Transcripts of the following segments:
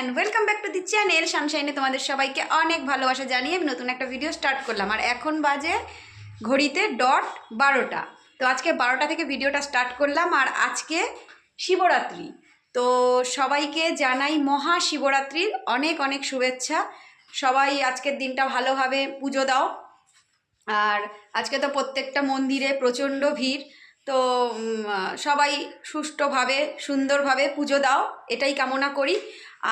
And welcome back to the channel সানশাইনে। তোমাদের সবাইকে অনেক ভালোবাসা জানিয়ে আমি নতুন একটা ভিডিও স্টার্ট করলাম। আর এখন বাজে ঘড়িতে ডট 12টা। তো আজকে 12টা থেকে ভিডিওটা স্টার্ট করলাম। আর আজকে শিবরাত্রি, তো সবাইকে জানাই মহাশিবরাত্রির অনেক অনেক শুভেচ্ছা। সবাই আজকের দিনটা ভালোভাবে পুজো দাও। আর আজকে তো প্রত্যেকটা মন্দিরে প্রচণ্ড ভিড়, তো সবাই সুষ্ঠুভাবে সুন্দরভাবে পুজো দাও, এটাই কামনা করি।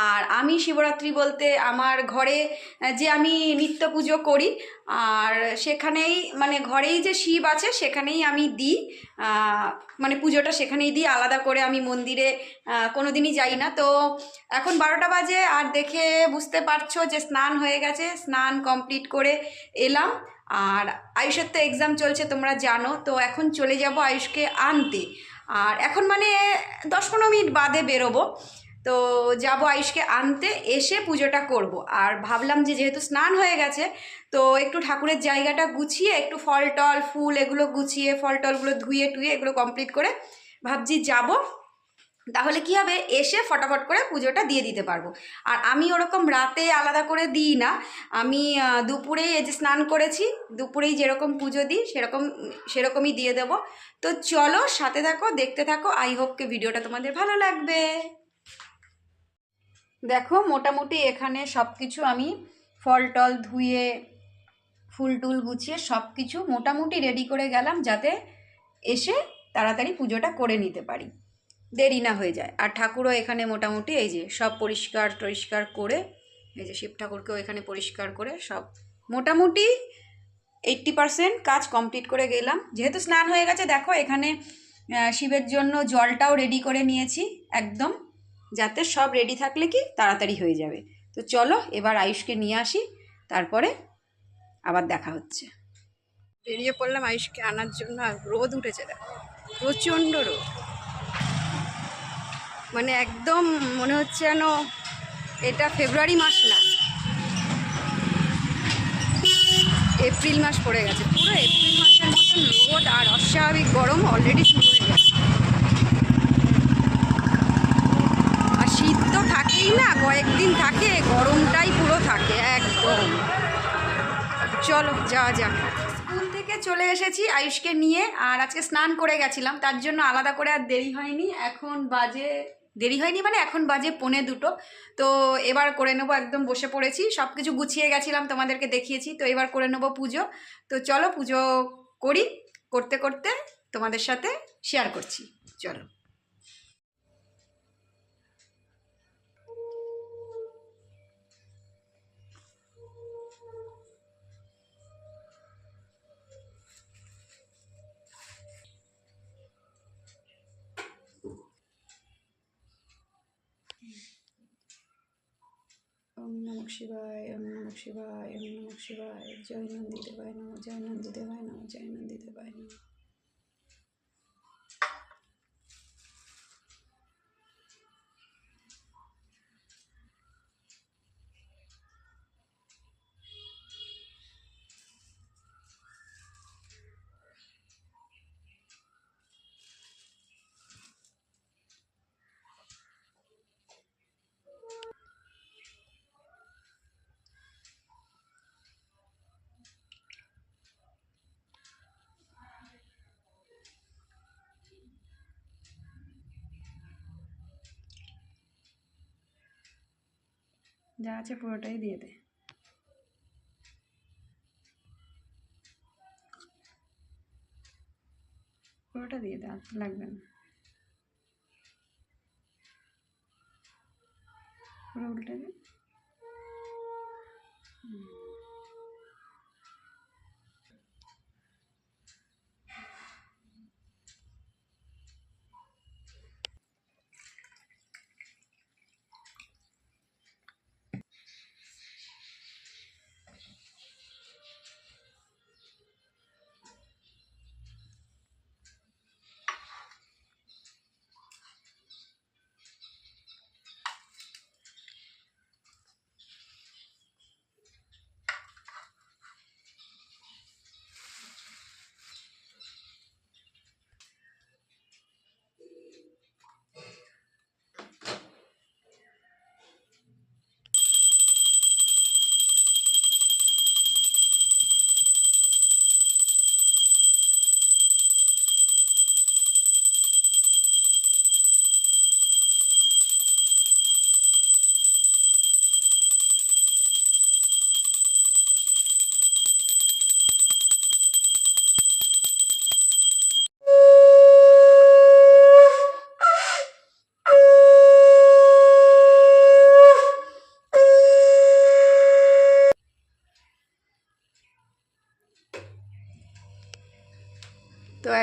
আর আমি শিবরাত্রি বলতে আমার ঘরে যে আমি নিত্য পুজো করি, আর সেখানেই মানে ঘরেই যে শিব আছে সেখানেই আমি দিই, মানে পুজোটা সেখানেই দিই, আলাদা করে আমি মন্দিরে কোনো দিনই যাই না। তো এখন 12টা বাজে, আর দেখে বুঝতে পারছো যে স্নান হয়ে গেছে, স্নান কমপ্লিট করে এলাম। আর আয়ুষের তো এক্সাম চলছে তোমরা জানো, তো এখন চলে যাব আয়ুষকে আনতে। আর এখন মানে 10-15 মিনিট বাদে বেরোবো, তো যাব আয়ুষকে আনতে, এসে পুজোটা করব। আর ভাবলাম যে যেহেতু স্নান হয়ে গেছে, তো একটু ঠাকুরের জায়গাটা গুছিয়ে, একটু ফল টল ফুল এগুলো গুছিয়ে, ফল টলগুলো ধুয়ে টুয়ে এগুলো কমপ্লিট করে ভাবছি যাব। তাহলে কি হবে, এসে ফটাফট করে পুজোটা দিয়ে দিতে পারবো। আর আমি ওরকম রাতে আলাদা করে দিই না, আমি দুপুরেই এই যে স্নান করেছি, দুপুরেই যেরকম পুজো দিই সেরকমই দিয়ে দেবো। তো চলো সাথে থাকো, দেখতে থাকো, আই হোপ কে ভিডিওটা তোমাদের ভালো লাগবে। দেখো মোটামুটি এখানে সব কিছু আমি ফল টল ধুয়ে ফুল টুল গুছিয়ে সব কিছু মোটামুটি রেডি করে গেলাম, যাতে এসে তাড়াতাড়ি পুজোটা করে নিতে পারি, দেরি না হয়ে যায়। আর ঠাকুরও এখানে মোটামুটি এই যে সব পরিষ্কার টরিষ্কার করে, এই যে শিব ঠাকুরকেও এখানে পরিষ্কার করে সব মোটামুটি 80% কাজ কমপ্লিট করে গেলাম। যেহেতু স্নান হয়ে গেছে, দেখো এখানে শিবের জন্য জলটাও রেডি করে নিয়েছি একদম, যাতে সব রেডি থাকলে কি তাড়াতাড়ি হয়ে যাবে। তো চলো এবার আয়ুষকে নিয়ে আসি, তারপরে আবার দেখা হচ্ছে। বেরিয়ে পড়লাম আয়ুষকে আনার জন্য। আর রোদ উঠেছে, দেখো প্রচণ্ড রোদ, মানে একদম মনে হচ্ছে যেন এটা ফেব্রুয়ারি মাস না, এপ্রিল মাস পড়ে গেছে। পুরো এপ্রিল মাসের মতন রোদ আর অস্বাভাবিক গরম অলরেডি শুরু হয়ে গেছে। আর শীত তো থাকেই না, কয়েকদিন থাকে, গরমটাই পুরো থাকে একদম। চলো যাওয়া যাক। স্কুল থেকে চলে এসেছি আয়ুষকে নিয়ে, আর আজকে স্নান করে গেছিলাম, তার জন্য আলাদা করে আর দেরি হয়নি। এখন বাজে দেরি হয়নি মানে এখন বাজে 1:45। তো এবার করে নেবো, একদম বসে পড়েছি, সব কিছু গুছিয়ে গেছিলাম, তোমাদেরকে দেখিয়েছি। তো এবার করে নেবো পুজো। তো চলো পুজো করি, করতে করতে তোমাদের সাথে শেয়ার করছি, চলো। ওম নমঃ শিবায়, ওম নমঃ শিবায়, ওম নমঃ শিবায়। জয় নন্দী দেবায় নমঃ, জয় নন্দী দেবায় নমঃ, জয় নন্দী দেবায় নমঃ। যা আছে পুরোটাই দিয়ে দে, পুরোটা দিয়ে দে, আর লাগবে না, পুরো উল্টে দে।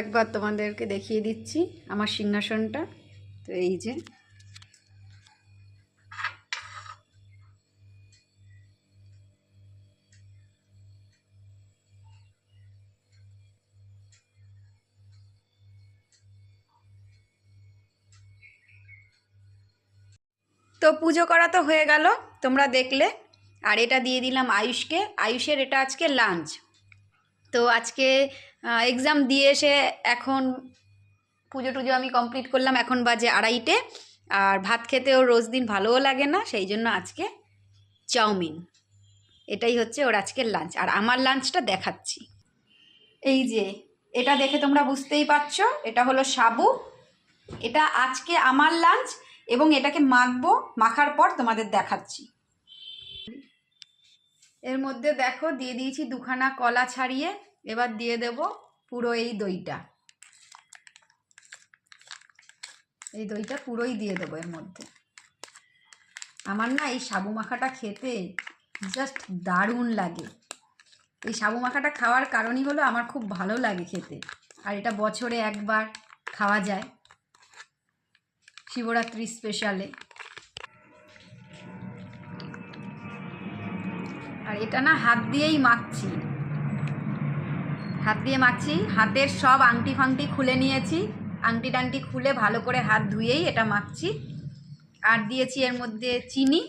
একবার তোমাদেরকে দেখিয়ে দিচ্ছি আমার সিংহাসনটা। তো এই যে তো পুজো করা তো হয়ে গেল, তোমরা দেখলে। আর এটা দিয়ে দিলাম আয়ুষকে, আয়ুষের এটা আজকে লাঞ্চ। তো আজকে এক্সাম দিয়ে এসে এখন পুজো টুজো আমি কমপ্লিট করলাম, এখন বাজে 2:30। আর ভাত খেতে ওর রোজ দিন ভালোও লাগে না, সেই জন্য আজকে চাউমিন, এটাই হচ্ছে ওর আজকের লাঞ্চ। আর আমার লাঞ্চটা দেখাচ্ছি, এই যে এটা দেখে তোমরা বুঝতেই পারছো, এটা হলো সাবু। এটা আজকে আমার লাঞ্চ, এবং এটাকে মাখবো, মাখার পর তোমাদের দেখাচ্ছি। এর মধ্যে দেখো দিয়ে দিয়েছি 2খানা কলা ছাড়িয়ে, এবার দিয়ে দেব পুরো এই দইটা, এই দইটা পুরোই দিয়ে দেবো এর মধ্যে। আমার না এই সাবু মাখাটা খেতে জাস্ট দারুণ লাগে। এই সাবু মাখাটা খাওয়ার কারণই হলো আমার খুব ভালো লাগে খেতে, আর এটা বছরে একবার খাওয়া যায় শিবরাত্রি স্পেশালে। আর এটা না হাত দিয়েই মাখছি, হাত দিয়ে মাখছি, হাতের সব আংটি ফাংটি খুলে নিয়েছি, আংটি টাংটি খুলে ভালো করে হাত ধুয়েই এটা মাখছি। আর দিয়েছি এর মধ্যে চিনি,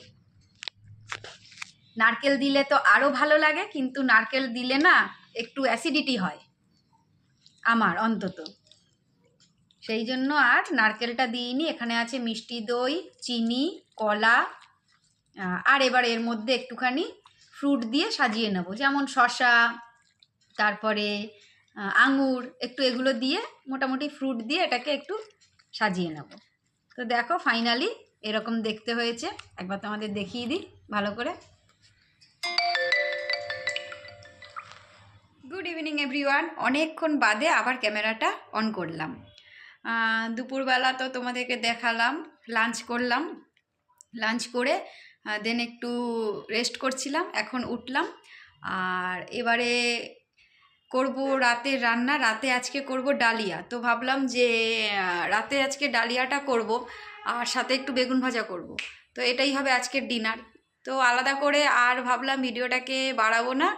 নারকেল দিলে তো আরও ভালো লাগে, কিন্তু নারকেল দিলে না একটু অ্যাসিডিটি হয় আমার অন্তত, সেই জন্য আর নারকেলটা দিইনি। এখানে আছে মিষ্টি দই, চিনি, কলা, আর এবার এর মধ্যে একটুখানি ফ্রুট দিয়ে সাজিয়ে নেব, যেমন শসা, তারপরে আঙুর, একটু এগুলো দিয়ে মোটামুটি ফ্রুট দিয়ে এটাকে একটু সাজিয়ে নেব। তো দেখো ফাইনালি এরকম দেখতে হয়েছে, একবার তোমাদের দেখিয়ে দিই ভালো করে। গুড ইভিনিং এভরিওয়ান, অনেকক্ষণ বাদে আবার ক্যামেরাটা অন করলাম। দুপুরবেলা তো তোমাদেরকে দেখালাম, লাঞ্চ করলাম, লাঞ্চ করে দেন একটু রেস্ট করছিলাম, এখন উঠলাম। আর এবারে করব রাতের রান্না, রাতে আজকে করব ডালিয়া। তো ভাবলাম যে রাতে আজকে ডালিয়াটা করব, আর সাথে একটু বেগুন ভাজা করব। তো এটাই হবে আজকের ডিনার। তো আলাদা করে আর ভাবলাম ভিডিওটাকে বাড়াবো না,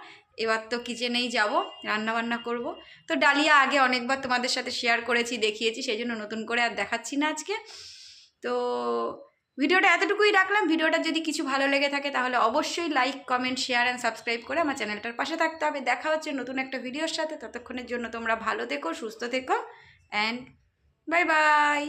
এবার তো কিচেনেই যাব, রান্না বান্না করব। তো ডালিয়া আগে অনেকবার তোমাদের সাথে শেয়ার করেছি, দেখিয়েছি, সেই জন্য নতুন করে আর দেখাচ্ছি না আজকে। তো ভিডিওটা এতটুকুই রাখলাম। ভিডিওটা যদি কিছু ভালো লেগে থাকে তাহলে অবশ্যই like, comment, share and subscribe করে আমার চ্যানেলটার পাশে থাকতে হবে। দেখা হচ্ছে নতুন একটা ভিডিওর সাথে, ততক্ষণের জন্য তোমরা ভালো থেকো, সুস্থ থেকো, অ্যান্ড বাই বাই।